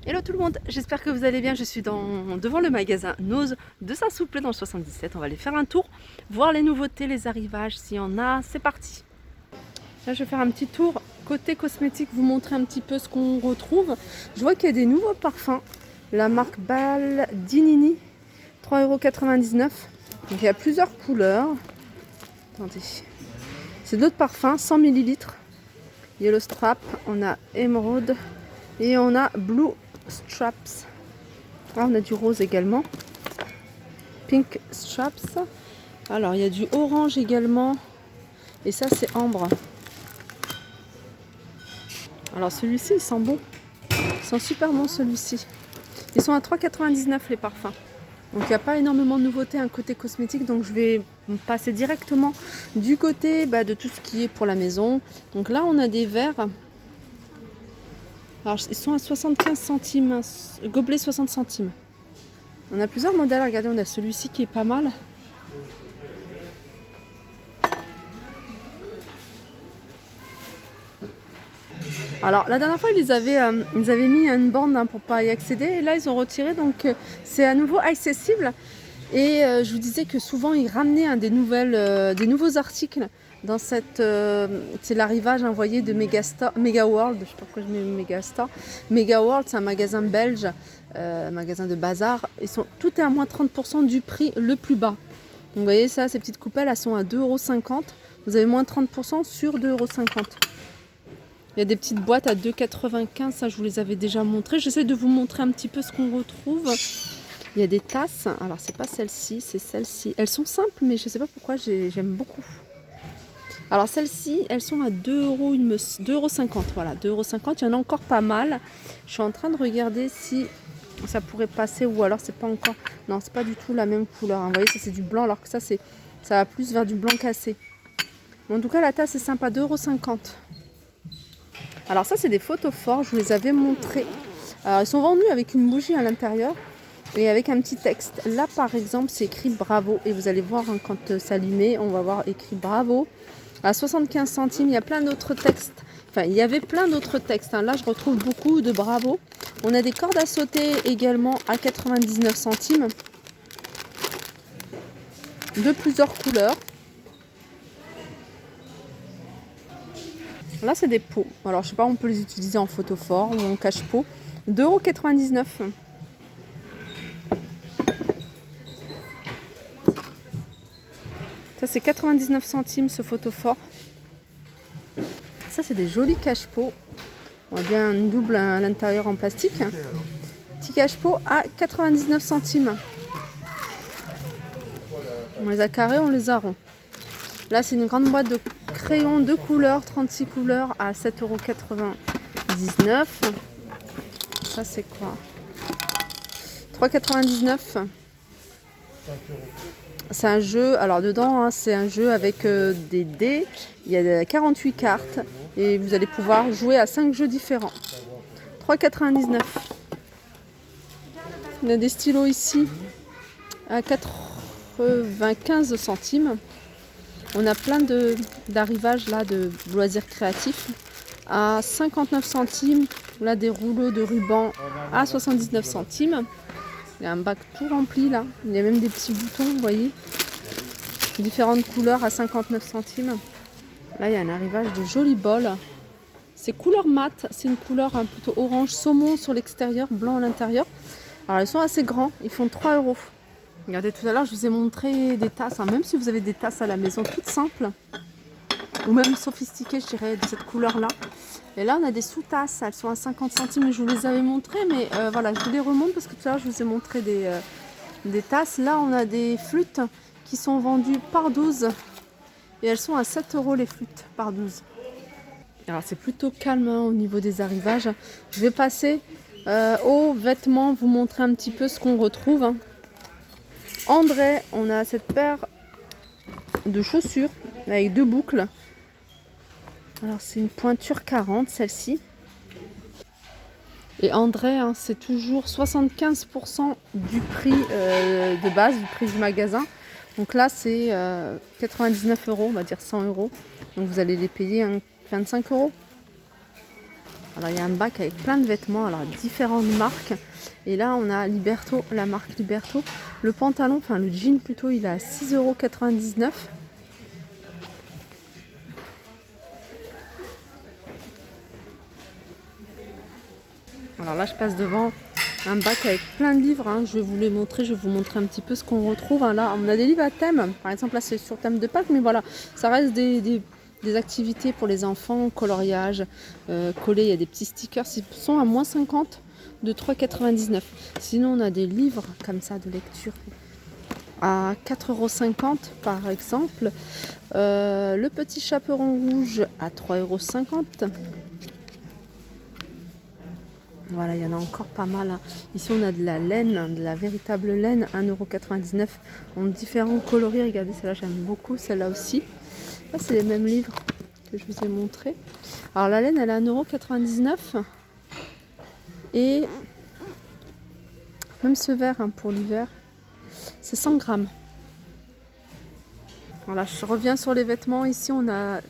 Hello tout le monde, j'espère que vous allez bien. Je suis devant le magasin Nose de Saint-Souplé dans le 77. On va aller faire un tour, voir les nouveautés, les arrivages, s'il y en a. C'est parti. Là, je vais faire un petit tour côté cosmétique, vous montrer un petit peu ce qu'on retrouve. Je vois qu'il y a des nouveaux parfums. La marque Baldini, 3,99 €. Donc il y a plusieurs couleurs. Attendez. C'est d'autres parfums, 100 ml. Yellow Strap, on a Emerald et on a Blue Straps. Ah, on a du rose également. Pink Straps. Alors, il y a du orange également. Et ça, c'est ambre. Alors, celui-ci, il sent bon. Il sent super bon, celui-ci. Ils sont à 3,99 € les parfums. Donc, il n'y a pas énormément de nouveautés un côté cosmétique. Donc, je vais passer directement du côté de tout ce qui est pour la maison. Donc là, on a des verres. Alors, ils sont à 75 centimes, gobelet 60 centimes. On a plusieurs modèles, regardez, on a celui-ci qui est pas mal. Alors, la dernière fois, ils avaient mis une bande pour pas y accéder. Et là, ils ont retiré, donc c'est à nouveau accessible. Et je vous disais que souvent, ils ramenaient des nouveaux articles dans cette... c'est l'arrivage envoyé de Mega World. Je ne sais pas pourquoi je mets Mega Store. Mega World, c'est un magasin belge, magasin de bazar. Tout est à moins 30% du prix le plus bas. Donc vous voyez ça, ces petites coupelles, elles sont à 2,50 €. Vous avez moins 30% sur 2,50 €. Il y a des petites boîtes à 2,95 €. Ça, je vous les avais déjà montrées. J'essaie de vous montrer un petit peu ce qu'on retrouve. Il y a des tasses. Alors, c'est pas celle-ci, c'est celle-ci. Elles sont simples, mais je sais pas pourquoi j'aime beaucoup. Alors, celles-ci, elles sont à 2,50 €. Voilà, 2,50 €. Il y en a encore pas mal. Je suis en train de regarder si ça pourrait passer ou alors c'est pas encore. Non, c'est pas du tout la même couleur. Vous voyez, ça c'est du blanc, alors que ça va plus vers du blanc cassé. Mais en tout cas, la tasse est sympa, 2,50 €. Alors ça, c'est des photophores, je vous les avais montrés. Alors, ils sont vendus avec une bougie à l'intérieur et avec un petit texte. Là, par exemple, c'est écrit bravo. Et vous allez voir, quand c'est allumé, on va voir écrit bravo. À 75 centimes, il y a plein d'autres textes. Enfin, il y avait plein d'autres textes. Là, je retrouve beaucoup de bravo. On a des cordes à sauter également à 99 centimes. De plusieurs couleurs. Là, c'est des pots. Alors, je sais pas, on peut les utiliser en photophore ou en cache-pot. 2,99 €. Ça, c'est 99 centimes ce photophore. Ça, c'est des jolis cache-pots. On a bien une double à l'intérieur en plastique. Petit cache-pot à 99 centimes. On les a carrés, on les a ronds. Là, c'est une grande boîte de crayons de couleurs, 36 couleurs à 7,99 €. Ça, c'est quoi? 3,99 €. C'est un jeu, alors dedans, c'est un jeu avec des dés. Il y a 48 cartes et vous allez pouvoir jouer à 5 jeux différents. 3,99 €. On a des stylos ici à 95 centimes. On a plein d'arrivages là de loisirs créatifs à 59 centimes. Là, des rouleaux de ruban à 79 centimes. Il y a un bac tout rempli là. Il y a même des petits boutons, vous voyez. Différentes couleurs à 59 centimes. Là, il y a un arrivage de jolis bols. C'est couleur mat. C'est une couleur plutôt orange saumon sur l'extérieur, blanc à l'intérieur. Alors, ils sont assez grands. Ils font 3 €. Regardez, tout à l'heure, je vous ai montré des tasses. Même si vous avez des tasses à la maison toutes simples, ou même sophistiquées, je dirais, de cette couleur-là. Et là, on a des sous-tasses. Elles sont à 50 centimes. Je vous les avais montrées, mais voilà, je vous les remonte parce que tout à l'heure, je vous ai montré des tasses. Là, on a des flûtes qui sont vendues par 12. Et elles sont à 7 € les flûtes par 12. Alors, c'est plutôt calme au niveau des arrivages. Je vais passer aux vêtements, vous montrer un petit peu ce qu'on retrouve. André, on a cette paire de chaussures avec 2 boucles. Alors, c'est une pointure 40, celle-ci. Et André, c'est toujours 75% du prix de base, du prix du magasin. Donc là, c'est 99 €, on va dire 100 €. Donc vous allez les payer 25 €. Alors il y a un bac avec plein de vêtements, alors différentes marques. Et là on a Liberto, la marque Liberto. Le pantalon, enfin le jean plutôt, il est à 6,99 €. Alors là je passe devant un bac avec plein de livres, hein. Je vais vous les montrer, je vais vous montrer un petit peu ce qu'on retrouve, hein. Là on a des livres à thème, par exemple là c'est sur thème de Pâques, mais voilà, ça reste des activités pour les enfants, coloriage, coller, il y a des petits stickers, ils sont à moins 50 de 3,99 €. Sinon on a des livres comme ça de lecture à 4,50 € par exemple. Le petit chaperon rouge à 3,50 €. Voilà, il y en a encore pas mal, hein. Ici, on a de la laine, de la véritable laine, 1,99 € en différents coloris. Regardez, celle-là, j'aime beaucoup, celle-là aussi. Là, c'est les mêmes livres que je vous ai montrés. Alors, la laine, elle est à 1,99 € et même ce vert, hein, pour l'hiver, c'est 100 grammes. Voilà, je reviens sur les vêtements. Ici, on a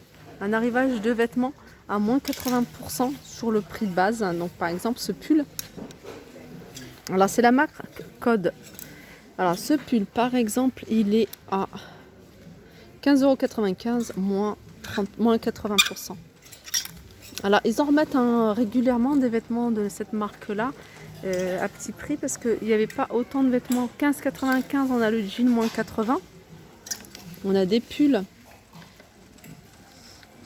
un arrivage de vêtements à moins 80% sur le prix de base. Donc par exemple ce pull, alors c'est la marque Code. Alors ce pull par exemple il est à 15,95 € moins 80%. Alors ils en remettent régulièrement des vêtements de cette marque là à petit prix parce qu'il n'y avait pas autant de vêtements. 15,95 € on a le jean moins 80. On a des pulls.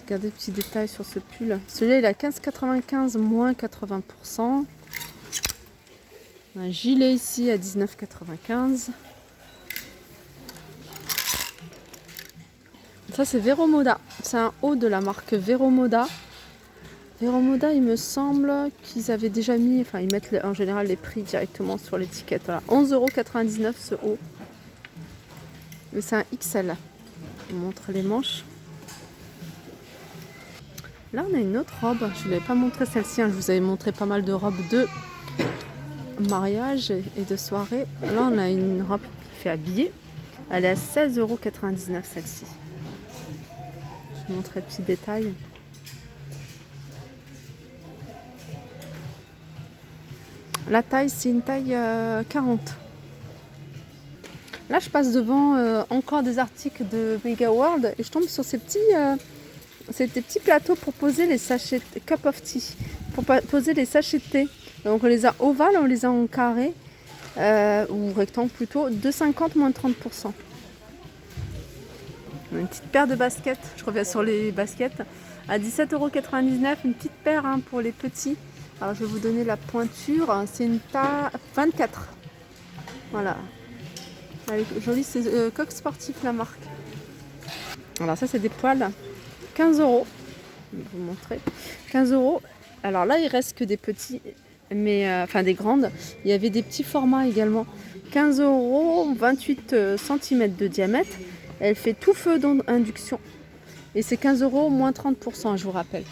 Regardez le petit détail sur ce pull. Celui-là, il est à 15,95 moins 80%. Un gilet ici à 19,95. Ça, c'est Vero Moda. C'est un haut de la marque Vero Moda. Vero Moda, il me semble qu'ils avaient déjà mis... Enfin, ils mettent en général les prix directement sur l'étiquette. Voilà. 11,99 € ce haut. Mais c'est un XL. Je vous montre les manches. Là, on a une autre robe. Je ne vous avais pas montré celle-ci, hein. Je vous avais montré pas mal de robes de mariage et de soirée. Là, on a une robe qui fait habiller. Elle est à 16,99 € celle-ci. Je vous montre les petits détails. La taille, c'est une taille 40. Là, je passe devant encore des articles de Mega World et je tombe sur ces petits plateaux pour poser les sachets cup of tea, pour poser les sachets de thé. Donc on les a ovales, on les a en carré ou rectangle plutôt, 2,50 moins 30%. On a une petite paire de baskets, je reviens sur les baskets, à 17,99 €, une petite paire, hein, pour les petits. Alors je vais vous donner la pointure, c'est une taille 24. Voilà. Avec, joli, c'est Coq Sportif la marque. Alors ça c'est des poils, 15 €. Je vais vous montrer. 15 €. Alors là il reste que des petits, mais enfin des grandes. Il y avait des petits formats également. 15 €, 28 cm de diamètre. Elle fait tout feu d'induction. Et c'est 15 € moins 30%, je vous rappelle.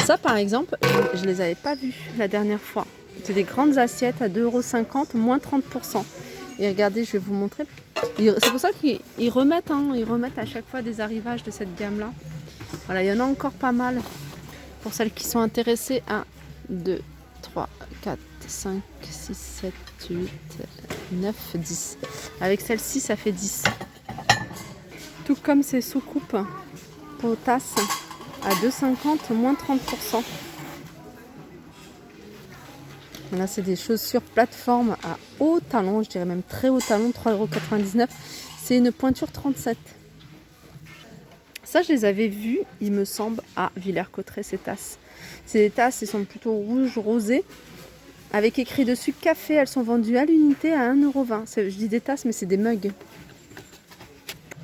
Ça par exemple, je ne les avais pas vus la dernière fois. C'est des grandes assiettes à 2,50 € moins 30%. Et regardez, je vais vous montrer. C'est pour ça qu'ils remettent, hein, ils remettent à chaque fois des arrivages de cette gamme-là. Voilà, il y en a encore pas mal. Pour celles qui sont intéressées, 1, 2, 3, 4, 5, 6, 7, 8, 9, 10. Avec celle-ci, ça fait 10. Tout comme ces soucoupes pour tasses à 2,50 moins 30%. Là, c'est des chaussures plateforme à haut talon, je dirais même très haut talon, 3,99 €. C'est une pointure 37. Ça, je les avais vues, il me semble, à Villers-Cotterêts, ces tasses. C'est des tasses, elles sont plutôt rouges, rosées, avec écrit dessus café. Elles sont vendues à l'unité à 1,20 €. Je dis des tasses, mais c'est des mugs.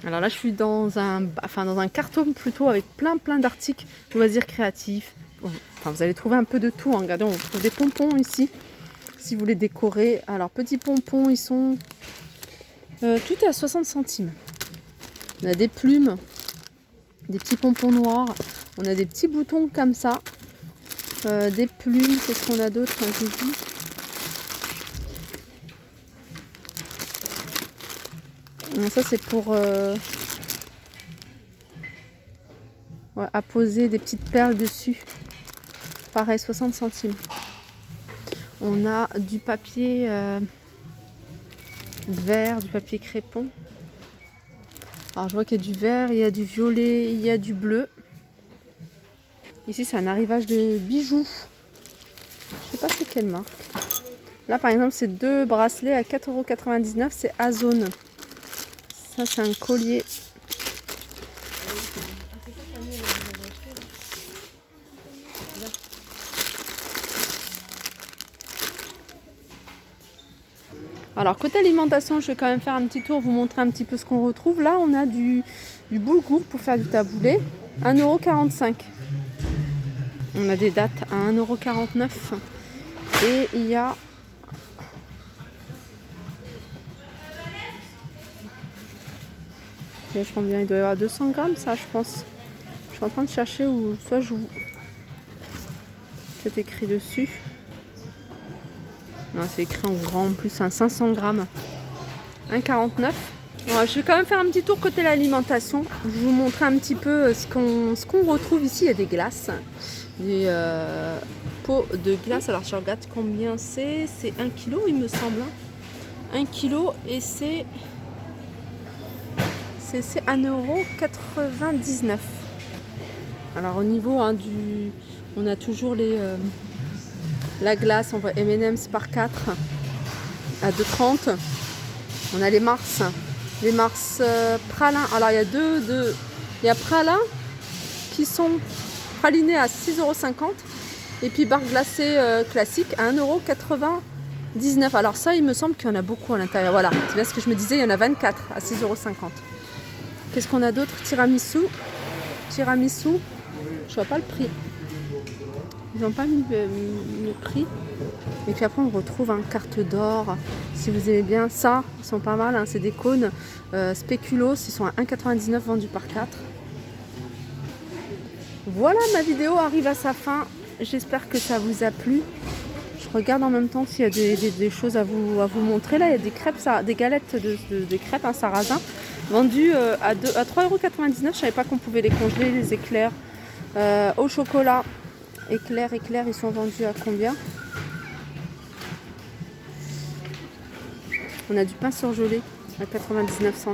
Alors là, je suis dans un carton plutôt avec plein d'articles loisirs créatifs. Enfin, vous allez trouver un peu de tout, hein. Regardez, on trouve des pompons ici, si vous voulez décorer. Alors, petits pompons, ils sont tout est à 60 centimes. On a des plumes, des petits pompons noirs. On a des petits boutons comme ça. Des plumes, qu'est-ce qu'on a d'autre, hein, j'ai vu. Ça, c'est pour apposer des petites perles dessus. pareil 60 centimes. On a du papier vert, du papier crépon. Alors je vois qu'il y a du vert, il y a du violet, il y a du bleu. Ici c'est un arrivage de bijoux. Je sais pas c'est quelle marque. Là par exemple c'est 2 bracelets à 4,99 €, c'est Azone. Ça c'est un collier. Alors côté alimentation, je vais quand même faire un petit tour, vous montrer un petit peu ce qu'on retrouve. Là on a du boulgour pour faire du taboulé, 1,45 €. On a des dates à 1,49 €. Et il y a je pense bien, il doit y avoir 200 grammes ça je pense. Je suis en train de chercher où soit je vous. C'est écrit dessus. Non, c'est écrit en grand en plus, 500 grammes. 1,49 €. Bon, je vais quand même faire un petit tour côté l'alimentation. Je vais vous montrer un petit peu ce qu'on retrouve ici. Il y a des glaces. Des pots de glace. Alors je regarde combien c'est. C'est 1 kg il me semble. 1 kg et c'est 1,99 €. Alors au niveau on a toujours la glace, on voit M&M's par 4 à 2,30 €. On a les Mars pralins. Alors il y a il y a pralins qui sont pralinés à 6,50 € et puis barres glacées classiques à 1,99 €. Alors ça il me semble qu'il y en a beaucoup à l'intérieur. Voilà, c'est bien ce que je me disais, il y en a 24 à 6,50 €. Qu'est-ce qu'on a d'autre? Tiramisu. Je vois pas le prix. Ils n'ont pas mis le prix. Et puis après on retrouve une carte d'or. Si vous aimez bien ça, ils sont pas mal. Hein, c'est des cônes spéculoos. Ils sont à 1,99 € vendus par 4. Voilà, ma vidéo arrive à sa fin. J'espère que ça vous a plu. Je regarde en même temps s'il y a des choses à vous montrer. Là, il y a des crêpes, des galettes de crêpes, un sarrasin, vendues à 3,99 €. Je ne savais pas qu'on pouvait les congeler, les éclairs au chocolat. Éclairs, ils sont vendus à combien? On a du pain surgelé à 99 centimes.